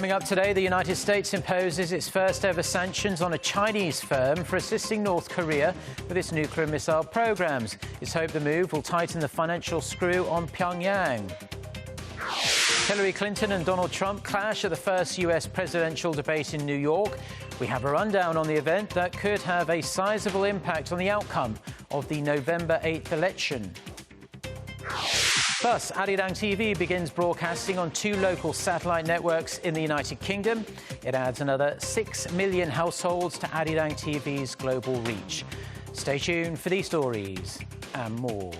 Coming up today, the United States imposes its first ever sanctions on a Chinese firm for assisting North Korea with its nuclear missile programs. It's hoped the move will tighten the financial screw on Pyongyang. Hillary Clinton and Donald Trump clash at the first US presidential debate in New York. We have a rundown on the event that could have a sizable impact on the outcome of the November 8th election. Plus, Arirang TV begins broadcasting on 2 local satellite networks in the United Kingdom. It adds another 6 million households to Arirang TV's global reach. Stay tuned for these stories and more.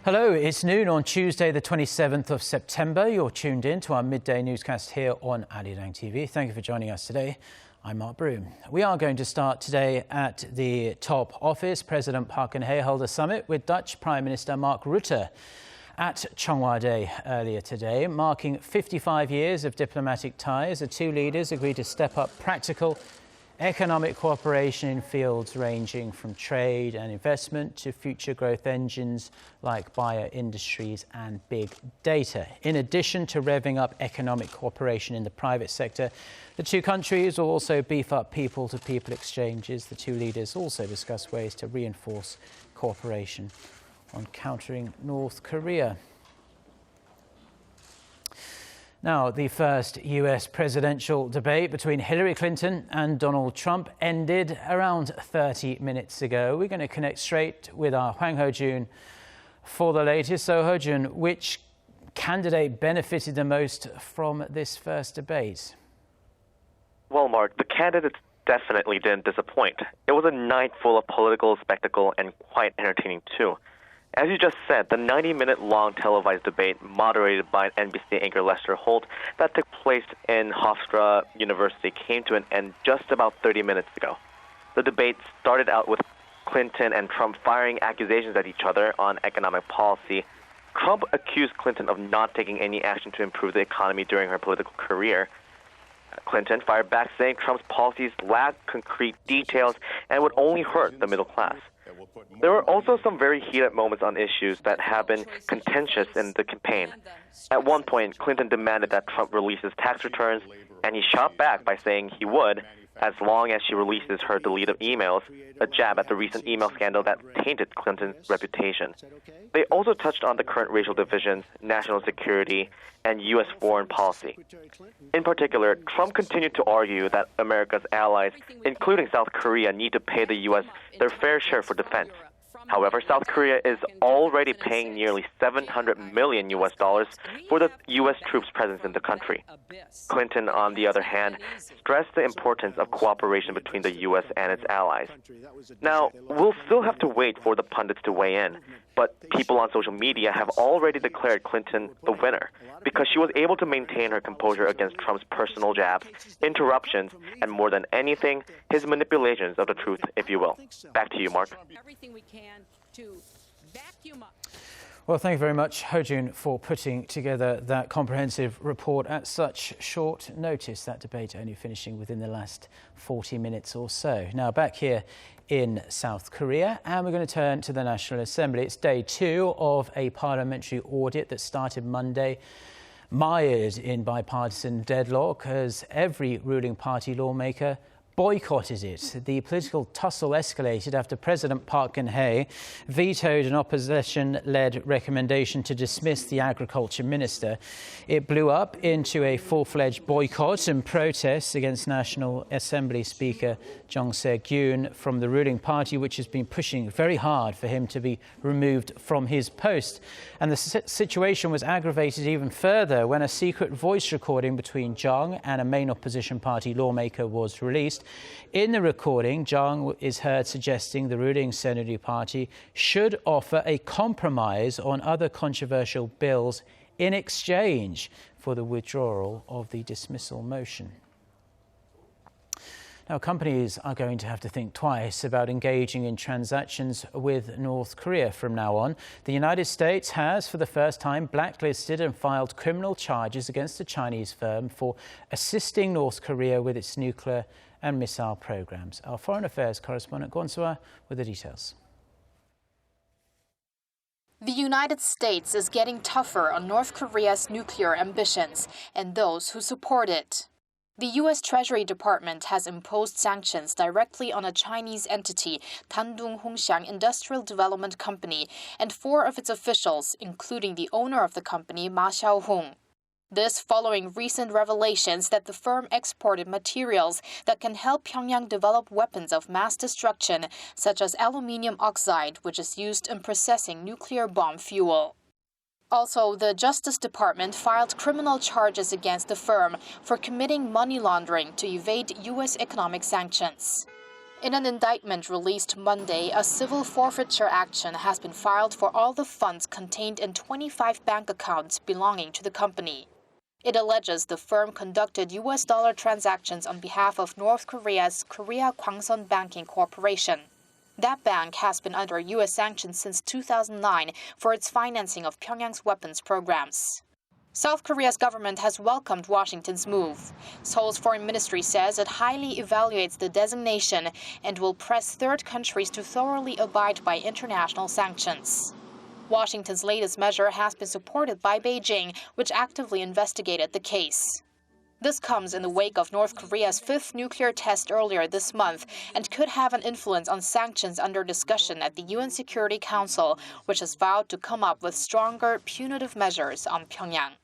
Hello, it's noon on Tuesday, the 27th of September. You're tuned in to our midday newscast here on Arirang TV. Thank you for joining us today. I'm Mark Broom. We are going to start today at the top office. President Park Geun-hye held a summit with Dutch Prime Minister Mark Rutte at Cheongwade earlier today. Marking 55 years of diplomatic ties, the two leaders agreed to step up practical economic cooperation in fields ranging from trade and investment to future growth engines like bio-industries and big data. In addition to revving up economic cooperation in the private sector, the two countries will also beef up people-to-people exchanges. The two leaders also discuss ways to reinforce cooperation on countering North Korea. Now, the first US presidential debate between Hillary Clinton and Donald Trump ended around 30 minutes ago. We're going to connect straight with our Hwang Ho-jun for the latest. So, Ho-jun, which candidate benefited the most from this first debate? Well, Mark, the candidates definitely didn't disappoint. It was a night full of political spectacle and quite entertaining, too. As you just said, the 90-minute-long televised debate moderated by NBC anchor Lester Holt that took place in Hofstra University came to an end just about 30 minutes ago. The debate started out with Clinton and Trump firing accusations at each other on economic policy. Trump accused Clinton of not taking any action to improve the economy during her political career. Clinton fired back, saying Trump's policies lacked concrete details and would only hurt the middle class. There were also some very heated moments on issues that have been contentious in the campaign. At one point, Clinton demanded that Trump release his tax returns, and he shot back by saying he would, as long as she releases her deleted emails, a jab at the recent email scandal that tainted Clinton's reputation. They also touched on the current racial divisions, national security, and U.S. foreign policy. In particular, Trump continued to argue that America's allies, including South Korea, need to pay the U.S. their fair share for defense. However, South Korea is already paying nearly $700 million for the U.S. troops' presence in the country. Clinton, on the other hand, stressed the importance of cooperation between the U.S. and its allies. Now, we'll still have to wait for the pundits to weigh in, but people on social media have already declared Clinton the winner because she was able to maintain her composure against Trump's personal jabs, interruptions, and more than anything, his manipulations of the truth, if you will. Back to you, Mark. Well, thank you very much, Ho-jun, for putting together that comprehensive report at such short notice. That debate only finishing within the last 40 minutes or so. Now, back here in South Korea, and we're going to turn to the National Assembly. It's day 2 of a parliamentary audit that started Monday, mired in bipartisan deadlock as every ruling party lawmaker boycotted it. The political tussle escalated after President Park Geun-hye vetoed an opposition-led recommendation to dismiss the agriculture minister. It blew up into a full-fledged boycott and protests against National Assembly Speaker Jung Se-gyun from the ruling party, which has been pushing very hard for him to be removed from his post. And the situation was aggravated even further when a secret voice recording between Jung and a main opposition party lawmaker was released. In the recording, Jung is heard suggesting the ruling Saenuri party should offer a compromise on other controversial bills in exchange for the withdrawal of the dismissal motion. Now, companies are going to have to think twice about engaging in transactions with North Korea from now on. The United States has, for the first time, blacklisted and filed criminal charges against a Chinese firm for assisting North Korea with its nuclear and missile programs. Our Foreign Affairs correspondent Kwon So-ah with the details. The United States is getting tougher on North Korea's nuclear ambitions and those who support it. The U.S. Treasury Department has imposed sanctions directly on a Chinese entity, Dandong Hongxiang Industrial Development Company, and 4 of its officials, including the owner of the company, Ma Xiaohong. This following recent revelations that the firm exported materials that can help Pyongyang develop weapons of mass destruction, such as aluminium oxide, which is used in processing nuclear bomb fuel. Also, the Justice Department filed criminal charges against the firm for committing money laundering to evade U.S. economic sanctions. In an indictment released Monday, a civil forfeiture action has been filed for all the funds contained in 25 bank accounts belonging to the company. It alleges the firm conducted U.S. dollar transactions on behalf of North Korea's Korea Kwangsun Banking Corporation. That bank has been under U.S. sanctions since 2009 for its financing of Pyongyang's weapons programs. South Korea's government has welcomed Washington's move. Seoul's foreign ministry says it highly evaluates the designation and will press third countries to thoroughly abide by international sanctions. Washington's latest measure has been supported by Beijing, which actively investigated the case. This comes in the wake of North Korea's 5th nuclear test earlier this month and could have an influence on sanctions under discussion at the UN Security Council, which has vowed to come up with stronger punitive measures on Pyongyang.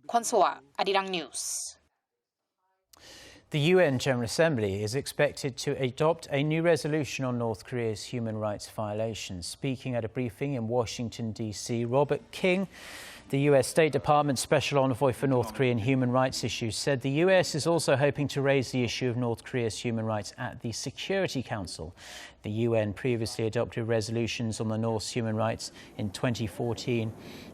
Kwon So-ah, Arirang News. The UN General Assembly is expected to adopt a new resolution on North Korea's human rights violations. Speaking at a briefing in Washington, D.C., Robert King, the U.S. State Department Special Envoy for North Korean human rights issues, said the U.S. is also hoping to raise the issue of North Korea's human rights at the Security Council. The UN previously adopted resolutions on the North's human rights in 2014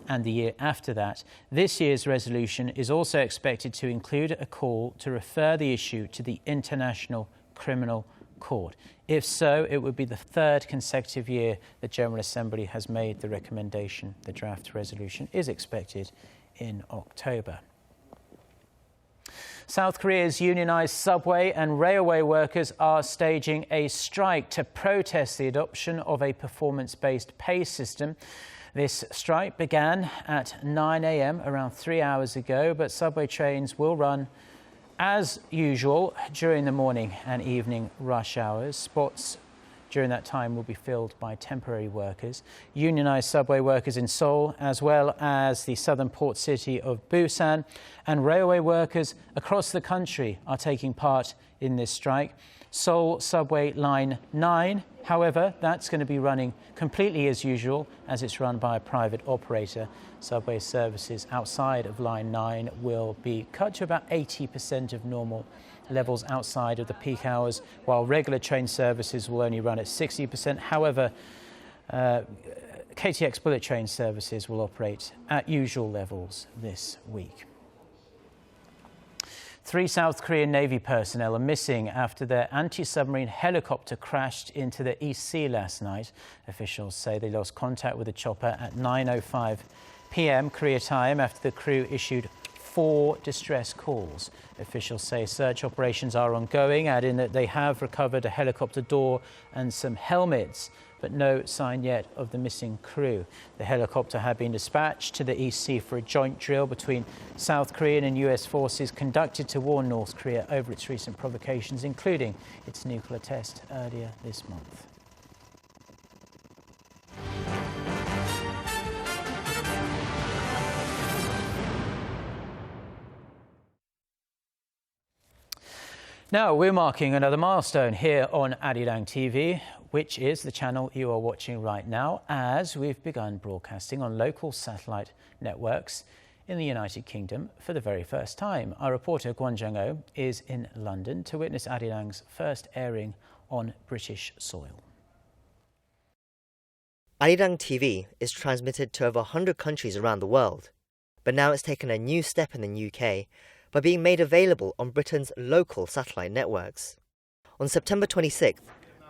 and the year after that. This year's resolution is also expected to include a call to refer the issue to the International Criminal Court. If so, it would be the 3rd consecutive year the General Assembly has made the recommendation. The draft resolution is expected in October. South Korea's unionised subway and railway workers are staging a strike to protest the adoption of a performance-based pay system. This strike began at 9 a.m. around 3 hours ago, but subway trains will run as usual during the morning and evening rush hours. Spots during that time will be filled by temporary workers. Unionised subway workers in Seoul, as well as the southern port city of Busan, and railway workers across the country are taking part in this strike. Seoul Subway Line 9, however, that's going to be running completely as usual as it's run by a private operator. Subway services outside of Line 9 will be cut to about 80% of normal levels outside of the peak hours, while regular train services will only run at 60%. However, KTX bullet train services will operate at usual levels this week. 3 South Korean Navy personnel are missing after their anti-submarine helicopter crashed into the East Sea last night. Officials say they lost contact with the chopper at 9:05 p.m. Korea time after the crew issued 4 distress calls. Officials say search operations are ongoing, adding that they have recovered a helicopter door and some helmets, but no sign yet of the missing crew. The helicopter had been dispatched to the East Sea for a joint drill between South Korean and US forces conducted to warn North Korea over its recent provocations, including its nuclear test earlier this month. Now, we're marking another milestone here on Arirang TV, which is the channel you are watching right now, as we've begun broadcasting on local satellite networks in the United Kingdom for the very first time. Our reporter Kwon Jung-oh is in London to witness Arirang's first airing on British soil. Arirang TV is transmitted to over 100 countries around the world, but now it's taken a new step in the UK by being made available on Britain's local satellite networks. On September 26th,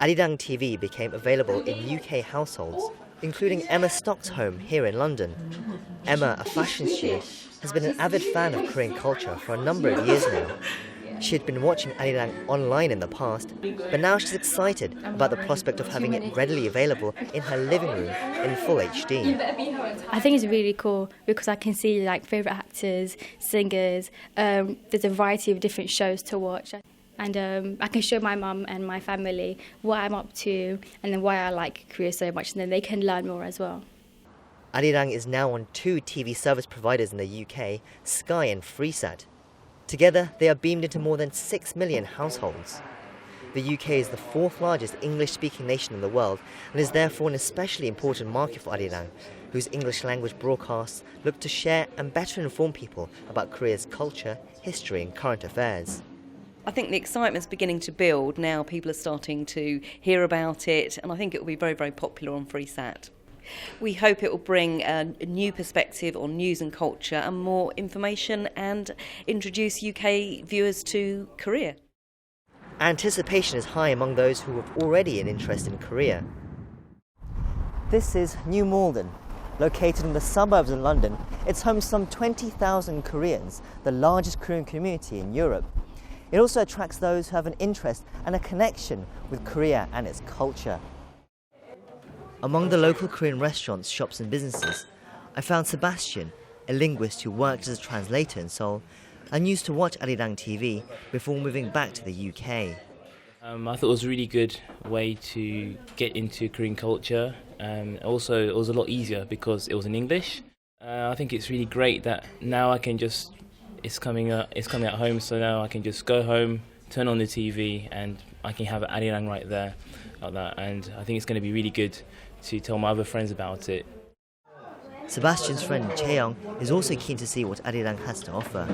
Arirang TV became available in UK households, including Emma Stock's home here in London. Emma, a fashion student, has been an avid fan of Korean culture for a number of years now. She had been watching Arirang online in the past, but now she's excited about the prospect of having it readily available in her living room in full HD. I think it's really cool because I can see like favourite actors, singers, there's a variety of different shows to watch. And I can show my mum and my family what I'm up to and then why I like Korea so much, and then they can learn more as well. Arirang is now on 2 TV service providers in the UK, Sky and Freesat. Together, they are beamed into more than 6 million households. The UK is the 4th largest English-speaking nation in the world and is therefore an especially important market for Arirang, whose English-language broadcasts look to share and better inform people about Korea's culture, history and current affairs. I think the excitement's beginning to build. Now people are starting to hear about it, and I think it will be very, very popular on Freesat. We hope it will bring a new perspective on news and culture and more information and introduce UK viewers to Korea. Anticipation is high among those who have already an interest in Korea. This is New Malden. Located in the suburbs of London, it's home to some 20,000 Koreans, the largest Korean community in Europe. It also attracts those who have an interest and a connection with Korea and its culture. Among the local Korean restaurants, shops and businesses, I found Sebastian, a linguist who worked as a translator in Seoul and used to watch Arirang TV before moving back to the UK. I thought it was a really good way to get into Korean culture. Also, it was a lot easier because it was in English. I think it's really great that now I can just, it's coming at home, so now I can just go home, turn on the TV and I can have Arirang right there like that, and I think it's going to be really good to tell my other friends about it. Sebastian's friend Chaeyoung is also keen to see what Arirang has to offer.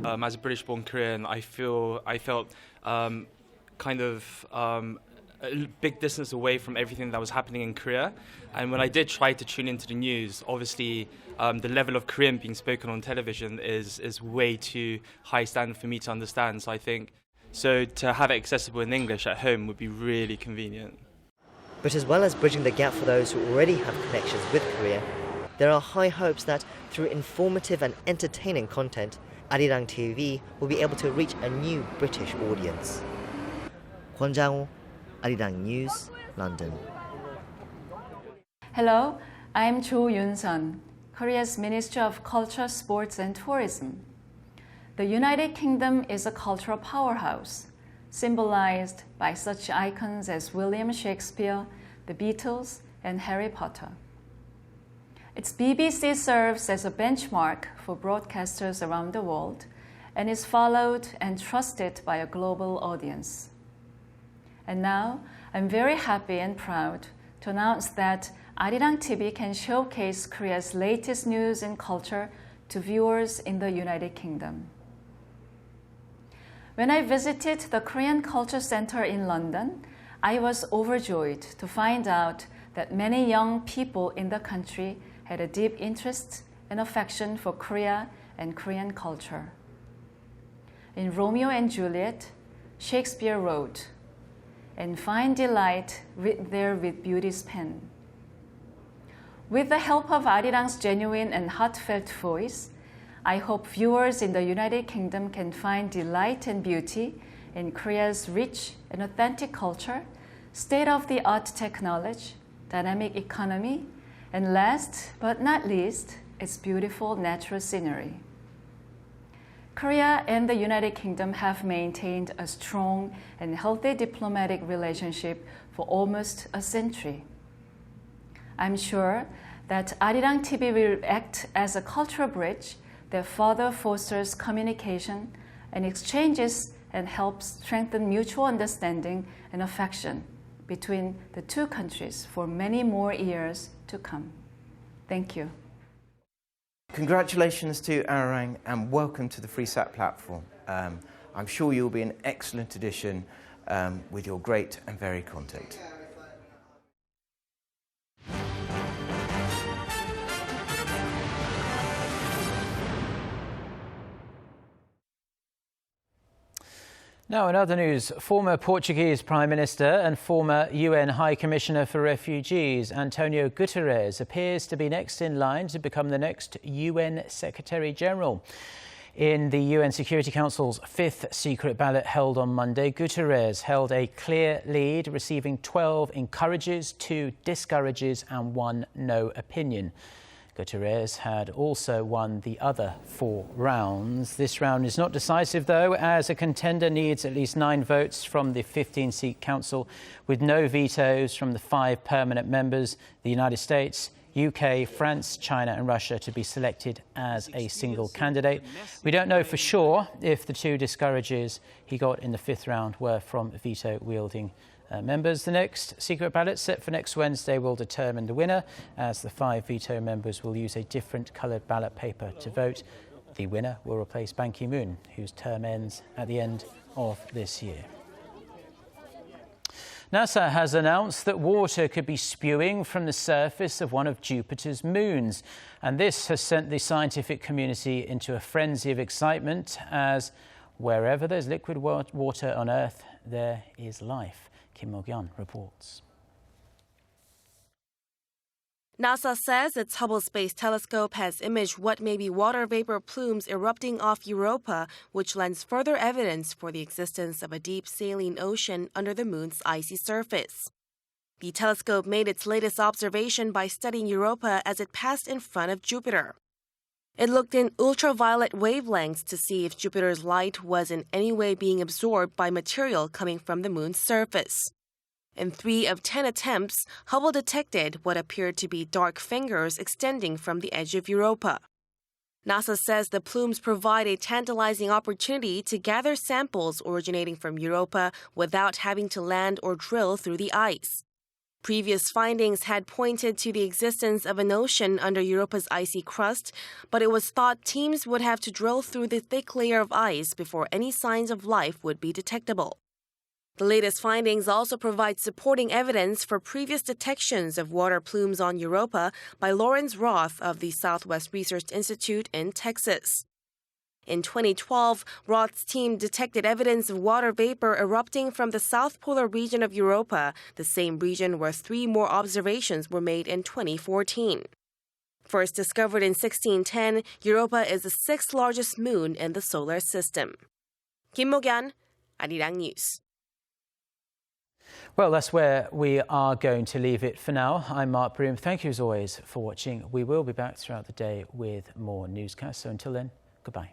As a British-born Korean, I felt kind of a big distance away from everything that was happening in Korea. And when I did try to tune into the news, obviously the level of Korean being spoken on television is way too high standard for me to understand. So I think to have it accessible in English at home would be really convenient. But as well as bridging the gap for those who already have connections with Korea, there are high hopes that through informative and entertaining content, Arirang TV will be able to reach a new British audience. Kwon Jang-ho, Arirang News, London. Hello, I'm Cho Yun-sun, Korea's Minister of Culture, Sports and Tourism. The United Kingdom is a cultural powerhouse, symbolized by such icons as William Shakespeare, the Beatles, and Harry Potter. Its BBC serves as a benchmark for broadcasters around the world and is followed and trusted by a global audience. And now, I'm very happy and proud to announce that Arirang TV can showcase Korea's latest news and culture to viewers in the United Kingdom. When I visited the Korean Culture Center in London, I was overjoyed to find out that many young people in the country had a deep interest and affection for Korea and Korean culture. In Romeo and Juliet, Shakespeare wrote, "And find delight writ there with beauty's pen." With the help of Arirang's genuine and heartfelt voice, I hope viewers in the United Kingdom can find delight and beauty in Korea's rich and authentic culture, state-of-the-art technology, dynamic economy, and last but not least, its beautiful natural scenery. Korea and the United Kingdom have maintained a strong and healthy diplomatic relationship for almost a century. I'm sure that Arirang TV will act as a cultural bridge that further fosters communication and exchanges and helps strengthen mutual understanding and affection between the two countries for many more years to come. Thank you. Congratulations to Arirang and welcome to the Freesat platform. I'm sure you'll be an excellent addition with your great and varied content. Now, in other news, former Portuguese Prime Minister and former UN High Commissioner for Refugees, Antonio Guterres, appears to be next in line to become the next UN Secretary-General. In the UN Security Council's fifth secret ballot held on Monday, Guterres held a clear lead, receiving 12 encourages, 2 discourages and 1 no opinion. Guterres had also won the other 4 rounds. This round is not decisive, though, as a contender needs at least 9 votes from the 15-seat council, with no vetoes from the 5 permanent members, the United States, UK, France, China and Russia, to be selected as a single candidate. We don't know for sure if the 2 discourages he got in the 5th round were from veto-wielding members. The next secret ballot, set for next Wednesday, will determine the winner, as the 5 veto members will use a different coloured ballot paper to vote. The winner will replace Ban Ki-moon, whose term ends at the end of this year. NASA has announced that water could be spewing from the surface of one of Jupiter's moons, and this has sent the scientific community into a frenzy of excitement, as wherever there's liquid water on Earth, there is life. Kim Mo-gyeon reports. NASA says its Hubble Space Telescope has imaged what may be water vapor plumes erupting off Europa, which lends further evidence for the existence of a deep saline ocean under the moon's icy surface. The telescope made its latest observation by studying Europa as it passed in front of Jupiter. It looked in ultraviolet wavelengths to see if Jupiter's light was in any way being absorbed by material coming from the moon's surface. In 3 of 10 attempts, Hubble detected what appeared to be dark fingers extending from the edge of Europa. NASA says the plumes provide a tantalizing opportunity to gather samples originating from Europa without having to land or drill through the ice. Previous findings had pointed to the existence of an ocean under Europa's icy crust, but it was thought teams would have to drill through the thick layer of ice before any signs of life would be detectable. The latest findings also provide supporting evidence for previous detections of water plumes on Europa by Lawrence Roth of the Southwest Research Institute in Texas. In 2012, Roth's team detected evidence of water vapor erupting from the south polar region of Europa, the same region where 3 more observations were made in 2014. First discovered in 1610, Europa is the 6th largest moon in the solar system. Kim Mo-gyeon, Arirang News. Well, that's where we are going to leave it for now. I'm Mark Broom. Thank you as always for watching. We will be back throughout the day with more newscasts. So until then, goodbye.